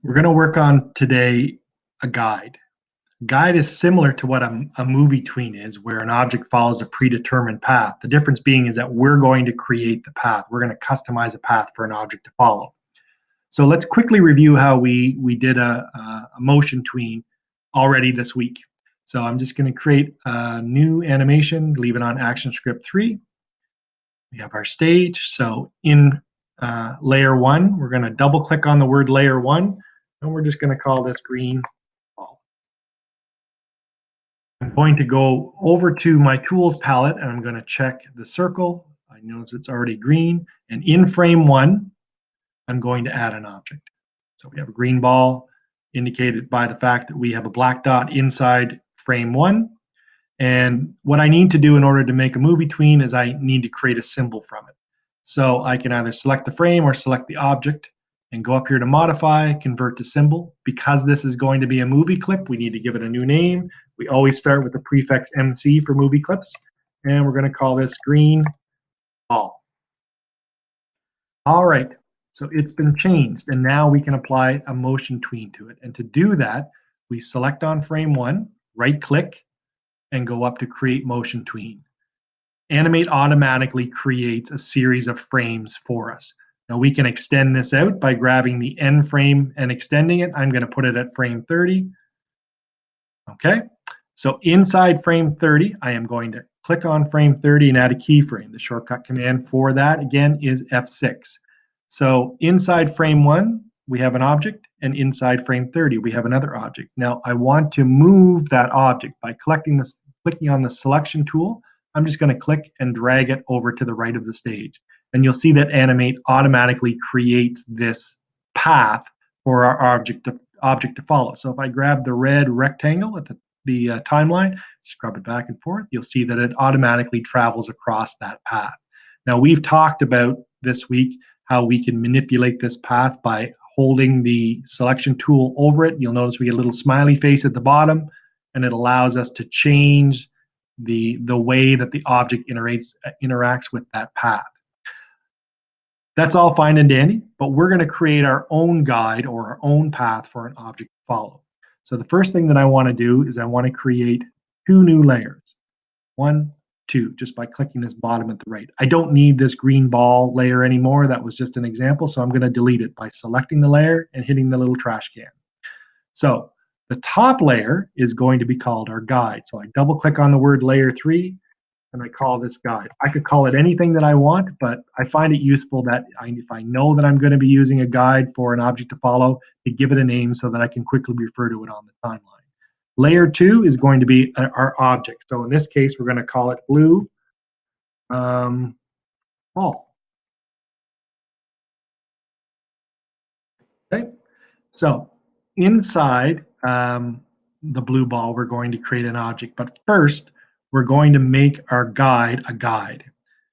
We're going to work on today a guide. A guide is similar to what a movie tween is, where an object follows a predetermined path. The difference being is that we're going to create the path. We're going to customize a path for an object to follow. So let's quickly review how we did a motion tween already this week. So I'm just going to create a new animation, leave it on action script 3. We have our stage. So in layer 1, we're going to double click on the word layer 1, and we're just going to call this green ball. I'm going to go over to my tools palette and I'm going to check the circle. I notice it's already green, and in frame 1, I'm going to add an object. So we have a green ball indicated by the fact that we have a black dot inside frame 1. And what I need to do in order to make a movie tween is I need to create a symbol from it. So I can either select the frame or select the object and go up here to modify, convert to symbol. Because this is going to be a movie clip, we need to give it a new name. We always start with the prefix MC for movie clips. And we're going to call this green ball. All right, so it's been changed, and now we can apply a motion tween to it. And to do that, we select on frame 1, right click, and go up to create motion tween. Animate automatically creates a series of frames for us. Now we can extend this out by grabbing the end frame and extending it. I'm going to put it at frame 30. Okay, so inside frame 30, I am going to click on frame 30 and add a keyframe. The shortcut command for that, again, is F6. So inside frame 1, we have an object, and inside frame 30, we have another object. Now I want to move that object by clicking on the selection tool. I'm just going to click and drag it over to the right of the stage. And you'll see that Animate automatically creates this path for our object to follow. So if I grab the red rectangle at the timeline, scrub it back and forth, you'll see that it automatically travels across that path. Now we've talked about this week how we can manipulate this path by holding the selection tool over it. You'll notice we get a little smiley face at the bottom, and it allows us to change the way that the object interacts with that path. That's all fine and dandy, but we're going to create our own guide or our own path for an object to follow. So the first thing that I want to do is I want to create 2 new layers. 1, 2, just by clicking this bottom at the right. I don't need this green ball layer anymore. That was just an example, so I'm going to delete it by selecting the layer and hitting the little trash can. So the top layer is going to be called our guide. So I double click on the word layer 3 and I call this guide. I could call it anything that I want, but I find it useful that if I know that I'm going to be using a guide for an object to follow, to give it a name so that I can quickly refer to it on the timeline. Layer 2 is going to be our object. So in this case, we're going to call it blue ball. Okay, so inside the blue ball, we're going to create an object. But first, we're going to make our guide a guide.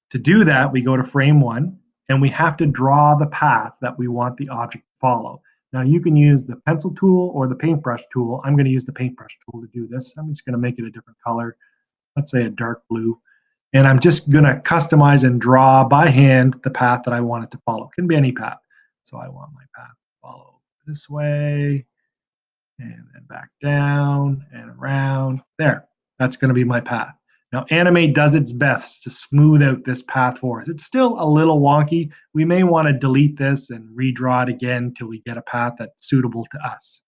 To do that, we go to frame 1, and we have to draw the path that we want the object to follow. Now you can use the pencil tool or the paintbrush tool. I'm going to use the paintbrush tool to do this. I'm just going to make it a different color. Let's say a dark blue. And I'm just going to customize and draw by hand the path that I want it to follow. It can be any path. So I want my path to follow this way, and then back down and around. There, that's going to be my path. Now Animate does its best to smooth out this path for us. It's still a little wonky. We may want to delete this and redraw it again till we get a path that's suitable to us.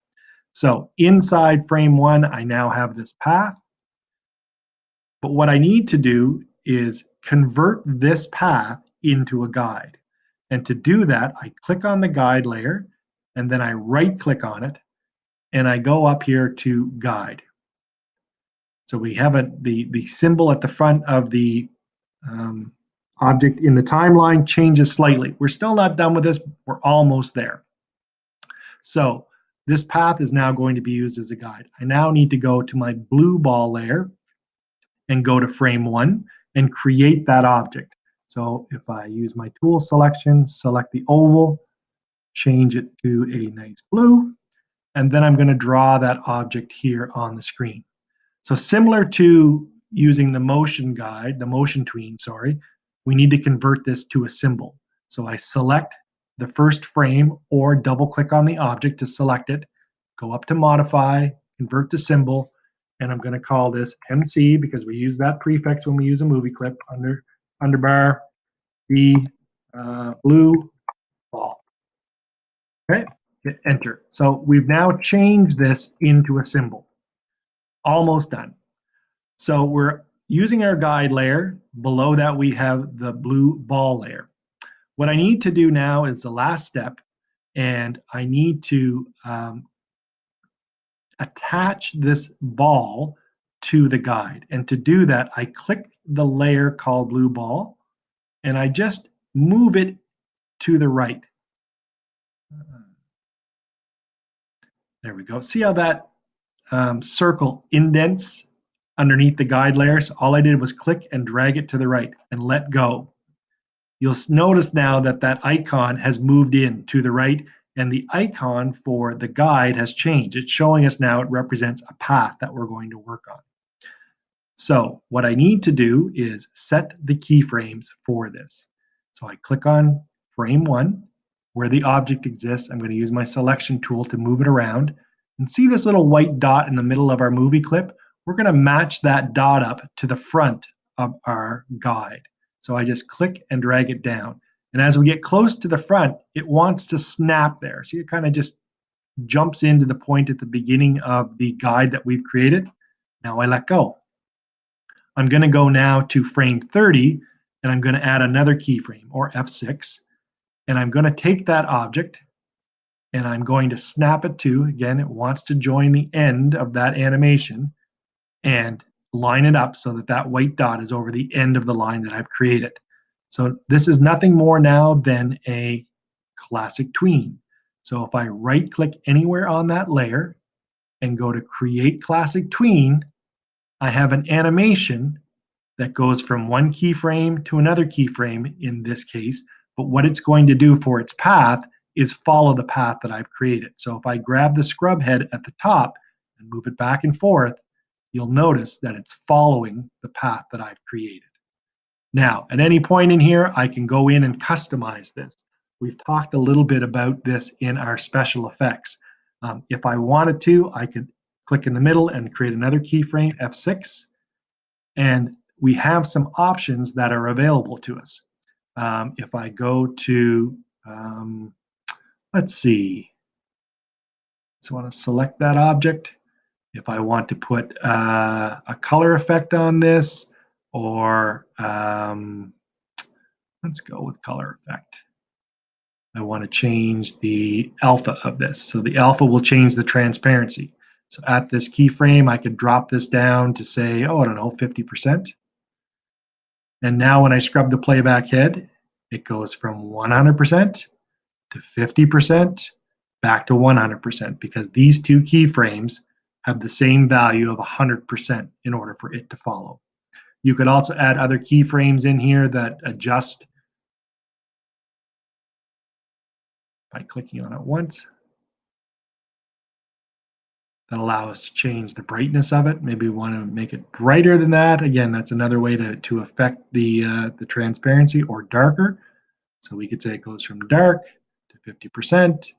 So inside frame 1, I now have this path. But what I need to do is convert this path into a guide. And to do that, I click on the guide layer, and then I right click on it, and I go up here to guide. So we have the symbol at the front of the object in the timeline changes slightly. We're still not done with this. We're almost there. So this path is now going to be used as a guide. I now need to go to my blue ball layer and go to frame 1 and create that object. So if I use my tool selection, select the oval, change it to a nice blue, and then I'm going to draw that object here on the screen. So similar to using the motion guide, the motion tween, sorry, we need to convert this to a symbol. So I select the first frame or double click on the object to select it, go up to modify, convert to symbol, and I'm going to call this MC because we use that prefix when we use a movie clip underbar the blue ball. Okay, hit enter. So we've now changed this into a symbol. Almost done. So we're using our guide layer. Below that we have the blue ball layer. What I need to do now is the last step, and I need to attach this ball to the guide. And to do that, I click the layer called blue ball, and I just move it to the right. There we go. See how that circle indents underneath the guide layers? All I did was click and drag it to the right and let go. You'll notice now that that icon has moved in to the right, and the icon for the guide has changed. It's showing us now it represents a path that we're going to work on. So what I need to do is set the keyframes for this. So I click on frame 1, where the object exists. I'm going to use my selection tool to move it around. And see this little white dot in the middle of our movie clip? We're going to match that dot up to the front of our guide. So I just click and drag it down. And as we get close to the front, it wants to snap there. See, it kind of just jumps into the point at the beginning of the guide that we've created. Now I let go. I'm going to go now to frame 30, and I'm going to add another keyframe, or F6. And I'm going to take that object, and I'm going to snap it to, again, it wants to join the end of that animation, and line it up so that that white dot is over the end of the line that I've created. So this is nothing more now than a classic tween. So if I right click anywhere on that layer and go to create classic tween, I have an animation that goes from one keyframe to another keyframe in this case, but what it's going to do for its path is follow the path that I've created. So if I grab the scrub head at the top and move it back and forth, you'll notice that it's following the path that I've created. Now, at any point in here, I can go in and customize this. We've talked a little bit about this in our special effects. If I wanted to, I could click in the middle and create another keyframe, F6, and we have some options that are available to us. If I go to, let's see, so I want to select that object. If I want to put a color effect on this, or let's go with color effect. I want to change the alpha of this. So the alpha will change the transparency. So at this keyframe, I could drop this down to say, oh, I don't know, 50%. And now when I scrub the playback head, it goes from 100% to 50%, back to 100%, because these two keyframes have the same value of 100% in order for it to follow. You could also add other keyframes in here that adjust by clicking on it once. That allow us to change the brightness of it. Maybe we want to make it brighter than that. Again, that's another way to affect the transparency, or darker. So we could say it goes from dark to 50%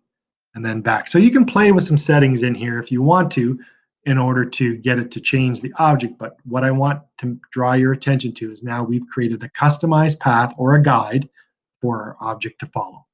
and then back. So you can play with some settings in here if you want to in order to get it to change the object. But what I want to draw your attention to is now we've created a customized path or a guide for our object to follow.